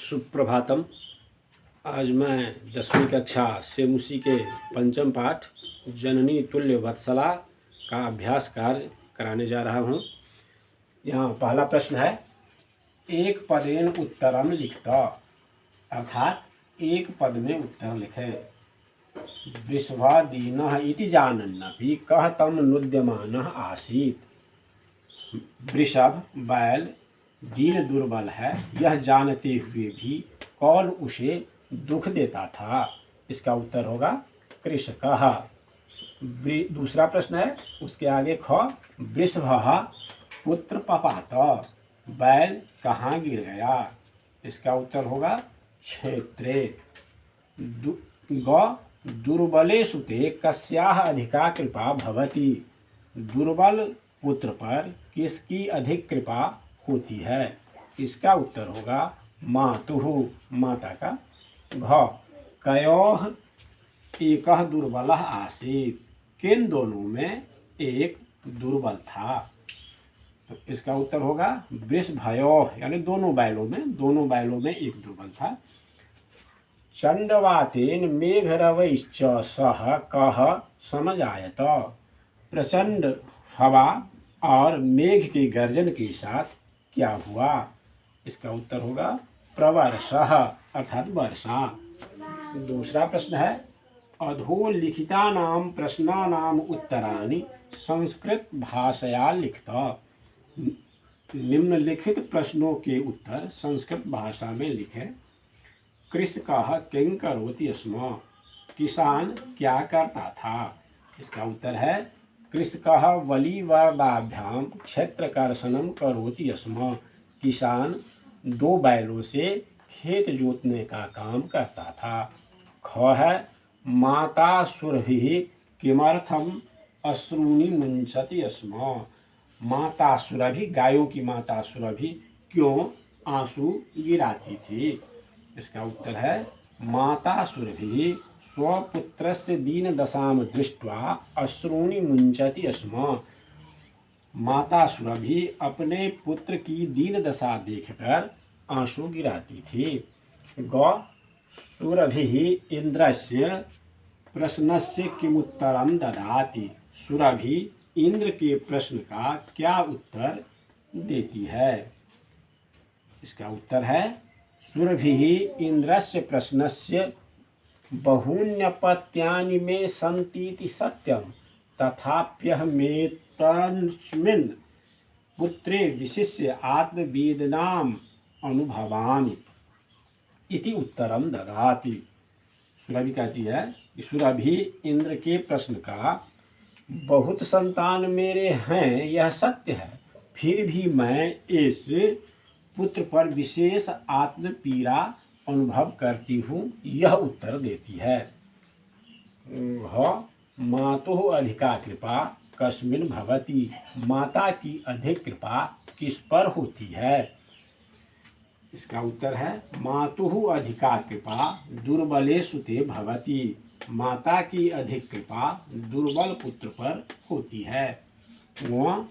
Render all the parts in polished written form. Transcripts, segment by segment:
सुप्रभातम। आज मैं 10वीं कक्षा सेमुसी के पंचम पाठ जननी तुल्य वत्सला का अभ्यास कार्य कराने जा रहा हूँ। यहाँ पहला प्रश्न है, एक पदेन उत्तरम लिखता, अर्थात एक पद में उत्तर लिखे। वृषभादीनः इति जानन्नपि कः तं नुद्यमानः आसीत्। वृषभ बैल दीन दुर्बल है, यह जानते हुए भी कौन उसे दुख देता था। इसका उत्तर होगा कृषकः। दूसरा प्रश्न है, उसके आगे ख, वृषभः पुत्र पपात, बैल कहाँ गिर गया। इसका उत्तर होगा क्षेत्रे। ग, दुर्बले सुते कस्याः अधिका कृपा भवति। दुर्बल पुत्र पर किसकी अधिक कृपा होती है। इसका उत्तर होगा मातुः, माता का। घ, कयोः एकः दुर्बलः आसीत्, किन दोनों में एक दुर्बल था। तो इसका उत्तर होगा वृषभयोः, यानी दोनों बैलों में एक दुर्बल था। चंडवातेन मेघरवैश्च सह कः समजायत। प्रचंड हवा और मेघ के गर्जन के साथ क्या हुआ। इसका उत्तर होगा प्रवर्षः, अर्थात वर्षा। दूसरा प्रश्न है, अधोलिखितानां प्रश्नानां उत्तराणि संस्कृत भाषया लिखता। निम्नलिखित प्रश्नों के उत्तर संस्कृत भाषा में लिखें। कृषकः किं करोति स्म, किसान क्या करता था। इसका उत्तर है कृषकः वलिवर्दाभ्यां क्षेत्रकर्षणं करोति स्म, किसान दो बैलों से खेत जोतने का काम करता था। ख है, माता सुरभिः किमर्थम अश्रूणि मुंचति स्म। माता सुरभि, गायों की माता सुरभि क्यों आंसू गिराती थी। इसका उत्तर है माता सुरभिः स्वपुत्रस्य दीनदशां दृष्ट्वा अश्रूणि मुंचति स्म। माता सुरभि अपने पुत्र की दीन दशा देखकर आंसू गिराती थी। गौ, सुरभिः इंद्रस्य प्रश्नस्य किमुत्तरं ददाति। सुरभि इंद्र के प्रश्न का क्या उत्तर देती है। इसका उत्तर है सुरभिः इंद्रस्य प्रश्नस्य बहून्यपत्यानि मे सन्तीति सत्यं, तथाप्यहमेतस्मिन् पुत्रे विशिष्य आत्मवेदनाम् अनुभवामि इति उत्तरं ददाति। सुरभि कहती है कि सुरभि इंद्र के प्रश्न का बहुत संतान मेरे हैं यह सत्य है, फिर भी मैं इस पुत्र पर विशेष आत्म पीड़ा अनुभव करती हूँ, यह उत्तर देती है। मातुः अधिका कृपा कस्मिन् भवति, माता की अधिक कृपा किस पर होती है। इसका उत्तर है मातुः अधिका कृपा दुर्बले सुते भवति, माता की अधिक कृपा दुर्बल पुत्र पर होती है। वह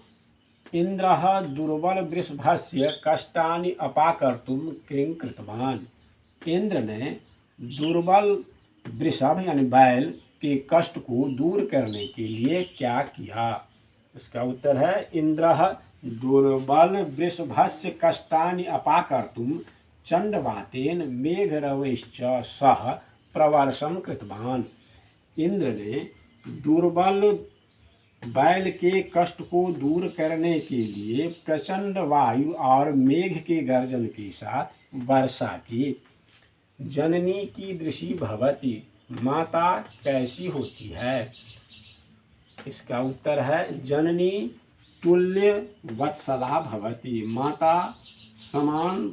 इंद्रः दुर्बल वृषभस्य कष्टानि अपाकर्तुं किं कृतवान्। इंद्र ने दुर्बल वृषभ यानी बैल के कष्ट को दूर करने के लिए क्या किया। इसका उत्तर है इंद्रः दुर्बल वृषभस्य कष्टानि अपाकर्तुं चंडवातेन मेघरवैश्च सह प्रवर्षं कृतवान्। इंद्र ने दुर्बल बैल के कष्ट को दूर करने के लिए प्रचंड वायु और मेघ के गर्जन के साथ वर्षा की। जननी कीदृशी भवति, माता कैसी होती है। इसका उत्तर है जननी तुल्य वत्सला भवति, माता समान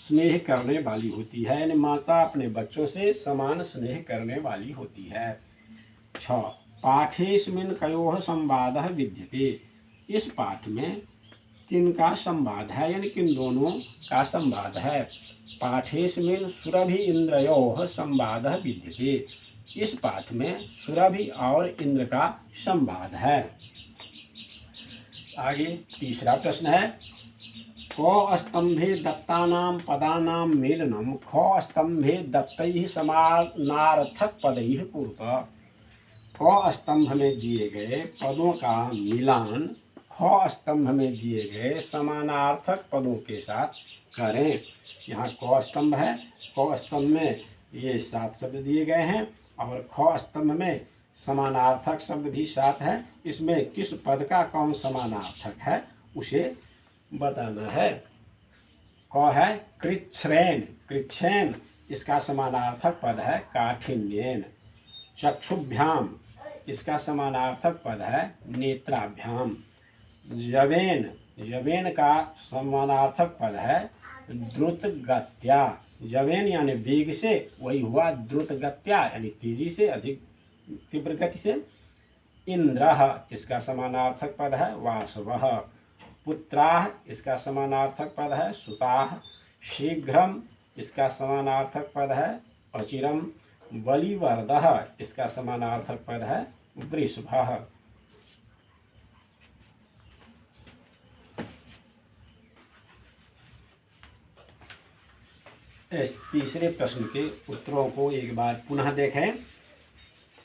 स्नेह करने वाली होती है, यानी माता अपने बच्चों से समान स्नेह करने वाली होती है। 6, पाठेस्मिन् कयोः संवादः विद्यते। इस पाठ में किनका संवाद है, यानी किन दोनों का संवाद है। पाठेस्मिन् सुरभि इंद्रयोः संवादः विद्यते। इस पाठ में सुरभि और इंद्र का संवाद है। आगे तीसरा प्रश्न है, क स्तंभे दत्तानां पदानां मेलनम ख स्तंभे दत्तैः समानार्थक पदैः कुरुत। क स्तंभ में दिए गए पदों का मिलान ख स्तंभ में दिए गए समानार्थक पदों के साथ करें। यहाँ क स्तंभ है, क स्तंभ में ये 7 शब्द दिए गए हैं और ख स्तंभ में समानार्थक शब्द भी 7 है। इसमें किस पद का कौन समानार्थक है उसे बताना है। क है कृच्छ्रेण, कृच्छ्रेण इसका समानार्थक पद है काठिन्येन। चक्षुभ्याम इसका समानार्थक पद है नेत्राभ्याम। यवेन, यवेन का समानार्थक पद है द्रुत गत्या। यवेन यानी वेग से, वही हुआ द्रुत गत्या यानी तेजी से, अधिक तीव्र गति से। इंद्रः इसका समानार्थक पद है वासवः। पुत्राः इसका समानार्थक पद है सुताः। शीघ्रम इसका समानार्थक पद है अचिरम। बलिवर्दः इसका समानार्थक पद है वृषभः। इस तीसरे प्रश्न के उत्तरों को एक बार पुनः देखें।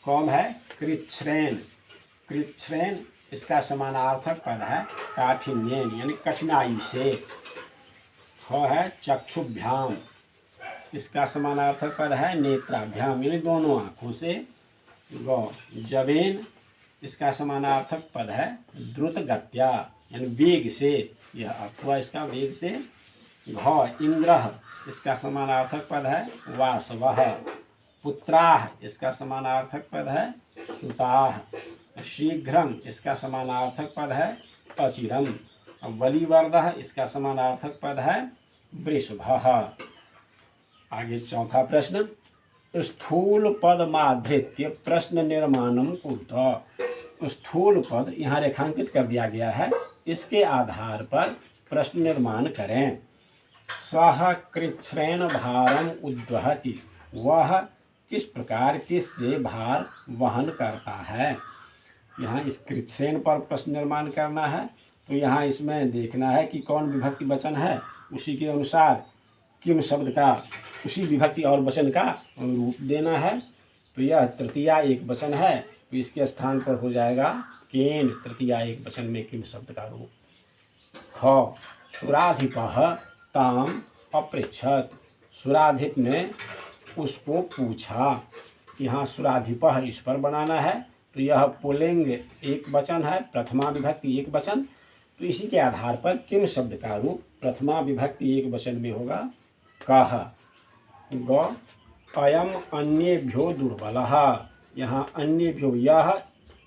कौन है कृच्छ्रेण, कृच्छ्रेण इसका समानार्थक पद है काठिन्येन यानी कठिनाई से। ख है चक्षुभ्याम, इसका समानार्थक पद है नेत्राभ्याम यानी दोनों आँखों से। ग जवेन इसका समानार्थक पद है द्रुत गत्या यानी वेग से, यह अर्थ हुआ इसका वेग से। घ इंद्रः इसका समानार्थक पद है वासवः। पुत्राः इसका समानार्थक पद है सुताः। शीघ्रम इसका समानार्थक पद है अचिरम। बलिवर्दः इसका समानार्थक पद है वृषभः। आगे चौथा प्रश्न। स्थूल पद माधृत्य प्रश्न निर्माणम कुरुत। स्थूल पद यहाँ रेखांकित कर दिया गया है, इसके आधार पर प्रश्न निर्माण करें। सह कृच्छ्रेण भारम उद्वहति, वह किस प्रकार किससे भार वहन करता है। यहाँ इस कृच्छ्रेण पर प्रश्न निर्माण करना है, तो यहाँ इसमें देखना है कि कौन विभक्ति वचन है, उसी के अनुसार किम शब्द का उसी विभक्ति और वचन का रूप देना है। तो यह तृतीया एक वचन है, तो इसके स्थान पर हो जाएगा केन, तृतीया एक वचन में किम शब्द का रूप। ख सुराधिपः ताम अपृच्छत, सुराधिप ने उसको पूछा। यहाँ सुराधिपः इस पर बनाना है, तो यह पुल्लिंग एक वचन है, प्रथमा विभक्ति एक वचन, तो इसी के आधार पर किम शब्द का रूप प्रथमा विभक्ति एक वचन में होगा कह। ग अयम अन्येभ्यो दुर्बलः, यहाँ अन्येभ्यो यह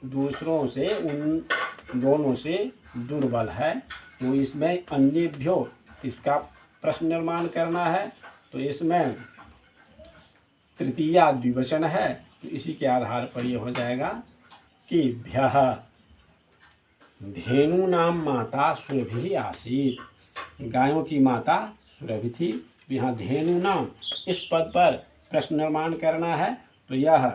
दूसरों से, उन दोनों से दुर्बल है, तो इसमें अन्येभ्यो इसका प्रश्न निर्माण करना है। तो इसमें तृतीया द्विवचन है, तो इसी के आधार पर ये हो जाएगा कि भ्यः। धेनु नाम माता सुरभि आसीत, गायों की माता सुरभि थी। यहाँ धेनु नाम इस पद पर प्रश्न निर्माण करना है, तो यह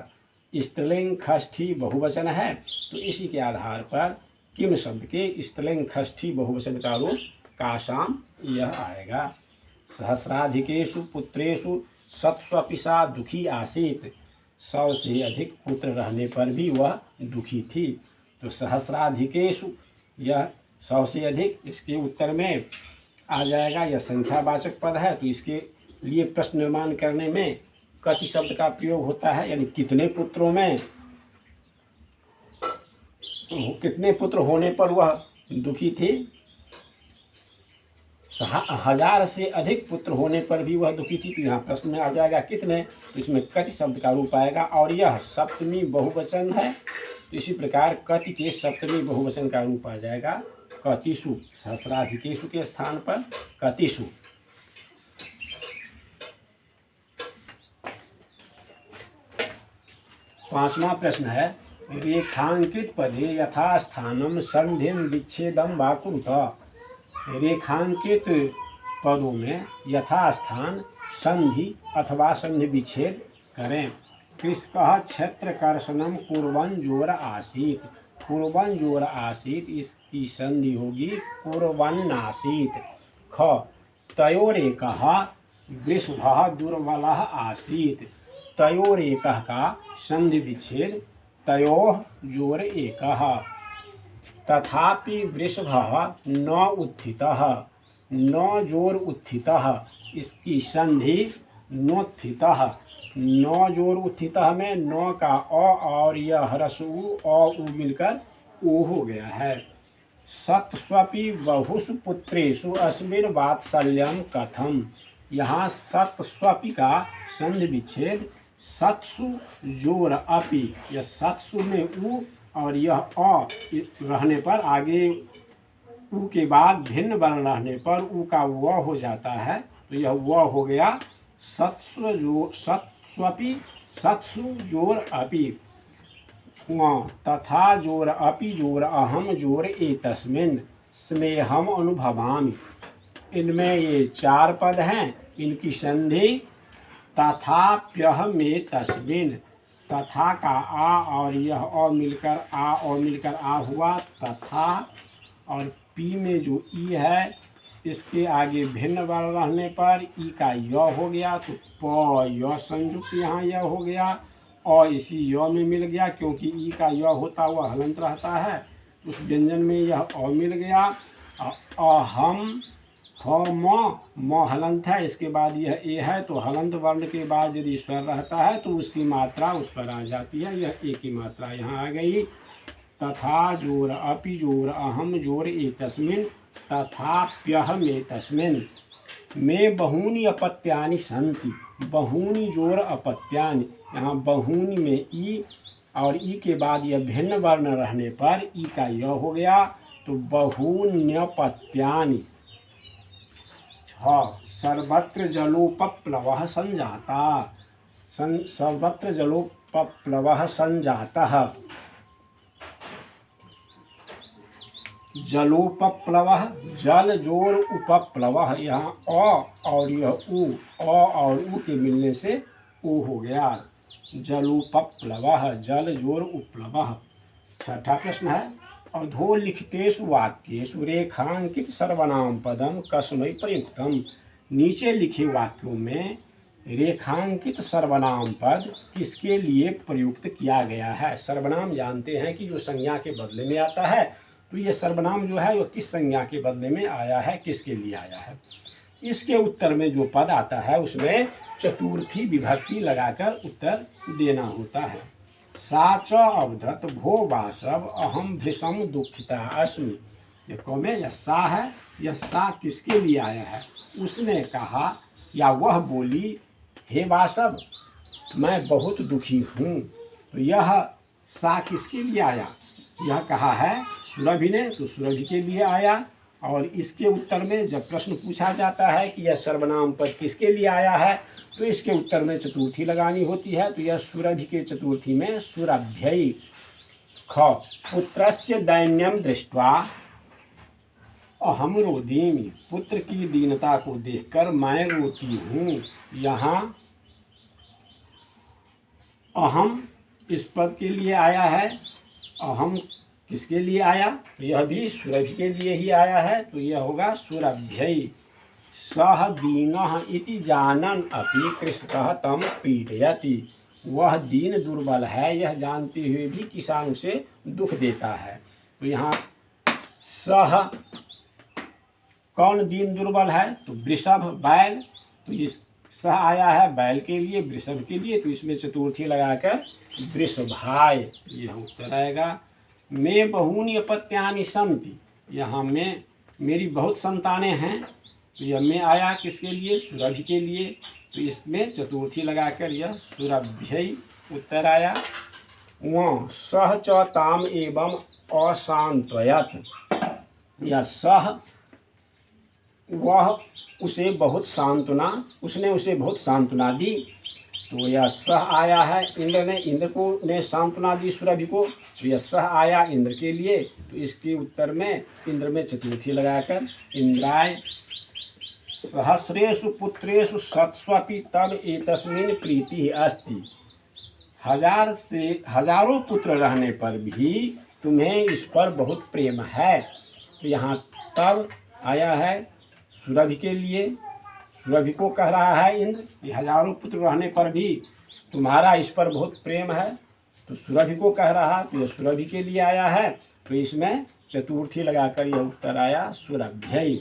स्त्रीलिंग षष्ठी बहुवचन है, तो इसी के आधार पर किम शब्द के स्त्रीलिंग षष्ठी बहुवचन का रूप काशाम यह आएगा। सहस्राधिकेषु पुत्रेषु सत्स्वपिसा दुखी आसीत, 100 से अधिक पुत्र रहने पर भी वह दुखी थी। तो सहस्राधिकेषु यह 100 से अधिक, इसके उत्तर में आ जाएगा, यह संख्यावाचक पद है, तो इसके लिए प्रश्न निर्माण करने में कति शब्द का प्रयोग होता है, यानी कितने पुत्रों में, कितने पुत्र होने पर वह दुखी थी। 1000 से अधिक पुत्र होने पर भी वह दुखी थी, तो यहाँ प्रश्न में आ जाएगा कितने, तो इसमें कति शब्द का रूप आएगा, और यह सप्तमी बहुवचन है, तो इसी प्रकार कति के सप्तमी बहुवचन का रूप आ जाएगा कतिषु, सहस्राधिकेषु के स्थान पर कतिषु। पांचवा प्रश्न है, रेखांकित पदे यथास्थानम संधिं विच्छेदम वा कुरुत। रेखांकित पदों में यथास्थान संधि अथवा संधि विच्छेद करें। कृष्कः क्षेत्रकर्षणम कुर्वन् जोर आसीत, कुर्वन् जोर आसीत इसकी संधि होगी कुर्वन् आसीत। ख ख तयोरेकः वृषभः दुर्बलः आसीत्। तयोरेकः का संधि विच्छेद तयोः जोर एकः। तथापि वृषभः न उत्थितः। न जोर उत्थितः इसकी संधि नोत्थितः। न जोर उत्थितः में न का अ और यह ह्रस्व उ मिलकर ऊ हो गया है। सत्स्वपि बहुषु पुत्रेषु अस्मिन् वात्सल्यम कथम। यहाँ सत्स्वपि का संधि विच्छेद सत्सु जोर अपि, यह सत्सु में उ और यह अ रहने पर आगे उ के बाद भिन्न वर्ण रहने पर उ का व हो जाता है, तो यह व हो गया सत्स्वपि सत्सु जोर अपि। तथा जोर अपि जोर अहम जोर एतस्मिन् स्नेहम अनुभवामि। इनमें ये 4 पद हैं, इनकी संधि तथाप्यह में तस्मिन्। तथा का आ और यह अ मिलकर आ हुआ। तथा और पी में जो ई है इसके आगे भिन्न वर्ण रहने पर ई का य हो गया, तो प य संयुक्त यहाँ य हो गया। और इसी य में मिल गया, क्योंकि ई का य होता हुआ हलंत रहता है, उस व्यंजन में यह अ मिल गया। अहम म हलंत है, इसके बाद यह ए है, तो हलंत वर्ण के बाद यदि स्वर रहता है तो उसकी मात्रा उस पर आ जाती है, यह ए की मात्रा यहाँ आ गई। तथा जोर अपि जोर अहम जोर एतस्मिन् तथाप्यह में तस्मिन् में बहूनि अपत्यानि सन्ति। बहूनि जोर अपत्यानि, यहाँ बहूनि में ई और ई के बाद यह भिन्न वर्ण रहने पर ई का य हो गया, तो बहून्यपत्यानि। सर्वत्र जलोपप्लवः संजाता। सर्वत्र जलोपप्लवः संजातः। जलोपप्लवः जल जोर उपप्लवः, यहाँ अ और यह उ, अ और उ के मिलने से उ हो गया। जलोपप्लवः जल जोर उपप्लवः। 6ठा प्रश्न है अधोलिखितेषु वाक्येषु रेखांकित सर्वनाम पदम कस्मै प्रयुक्तम। नीचे लिखे वाक्यों में रेखांकित सर्वनाम पद किसके लिए प्रयुक्त किया गया है। सर्वनाम जानते हैं कि जो संज्ञा के बदले में आता है, तो ये सर्वनाम जो है वो किस संज्ञा के बदले में आया है, किसके लिए आया है। इसके उत्तर में जो पद आता है उसमें चतुर्थी विभक्ति लगाकर उत्तर देना होता है। सा च अवदत भो वासव अहम भृशम दुखिता अस्मि। देखो में यह सा है, यह सा किसके लिए आया है। उसने कहा या वह बोली हे वासव मैं बहुत दुखी हूँ। तो यह सा किसके लिए आया, यह कहा है सुरभि ने, तो सुरभि के लिए आया। और इसके उत्तर में जब प्रश्न पूछा जाता है कि यह सर्वनाम पद किसके लिए आया है, तो इसके उत्तर में चतुर्थी लगानी होती है। तो यह सुरभि के चतुर्थी में सुरभ्यै। ख पुत्रस्य दैन्यम दृष्ट्वा अहम रोदिमि। पुत्र की दीनता को देखकर मैं रोती हूँ। यहाँ अहम इस पद के लिए आया है। अहम किसके लिए आया, तो यह भी सुरभि के लिए ही आया है, तो यह होगा सुरभ्यै। सह दीनः इति जानन् अपि कृषकः तं पीडयति। वह दीन दुर्बल है यह जानते हुए भी किसान उसे दुख देता है। तो यहाँ सह कौन दीन दुर्बल है, तो वृषभ बैल, तो इस सह आया है बैल के लिए वृषभ के लिए, तो इसमें चतुर्थी लगाकर वृषभाय यह उत्तर आएगा। मैं बहूनि अपत्यानि सन्ति, यहाँ में मेरी बहुत संतानें हैं, तो यह में आया किसके लिए, सुरभि के लिए, तो इसमें चतुर्थी लगाकर यह सुरभ्यै उत्तर आया। वह सह च ताम एवं अशांतयत। यह सह वह उसे बहुत सांत्वना, उसने उसे बहुत सांत्वना दी, तो यह सह आया है इंद्र को ने सांत्वना दी सुरभि को, तो यह सह आया इंद्र के लिए, तो इसके उत्तर में इंद्र में चतुर्थी लगाकर इंद्राय। सहस्रेषु पुत्रेषु सत्स्वपि तब एतस्मिन् प्रीति अस्ति। हजारों पुत्र रहने पर भी तुम्हें इस पर बहुत प्रेम है। तो यहाँ तब आया है सुरभि के लिए, सुरभि को कह रहा है इंद्र कि हजारों पुत्र रहने पर भी तुम्हारा इस पर बहुत प्रेम है, तो सुरभि को कह रहा, तो ये सुरभि के लिए आया है, तो इसमें चतुर्थी लगाकर यह उत्तर आया सुरभ्यै।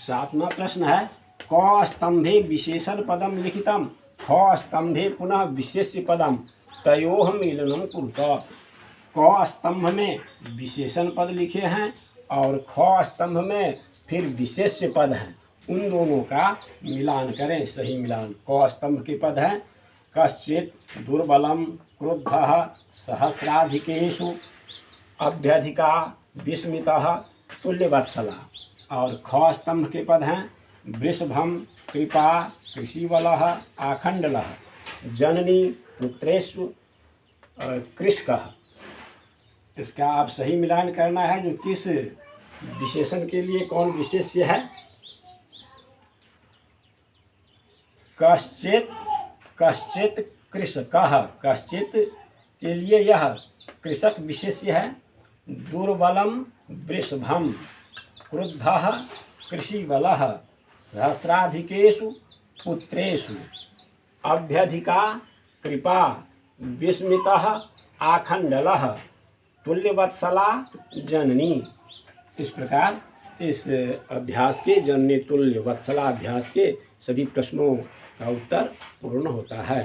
7वां प्रश्न है क स्तंभे विशेषण पदम लिखितम ख स्तंभे पुनः विशेष्य पदम तयोः मिलनम कुरुत। क स्तंभ में विशेषण पद लिखे हैं और ख स्तंभ में फिर विशेष्य पद हैं, उन दोनों का मिलान करें, सही मिलान। क स्तंभ के पद हैं कश्चित दुर्बलम क्रुद्धः सहस्राधिकेषु अभ्यधिका विस्मितः तुल्यवत्सला। और ख स्तंभ के पद हैं वृषभम कृपा कृषिवलः आखंडलः जननी पुत्रेषु कृषकः। इसका आप सही मिलान करना है, जो किस विशेषण के लिए कौन विशेष्य है। कश्चित, कश्चित कृषकः, कश्चित के लिए यह कृषक विशेष्य है। दुर्बलम वृषभम क्रुद्धः कृषिबलः सहस्राधिकेषु पुत्रेषु अभ्यधिका कृपा विस्मितः आखंडलः तुल्यवत्सला जननी। इस प्रकार इस अभ्यास के जननी तुल्य वत्सला अभ्यास के सभी प्रश्नों का उत्तर पूर्ण होता है।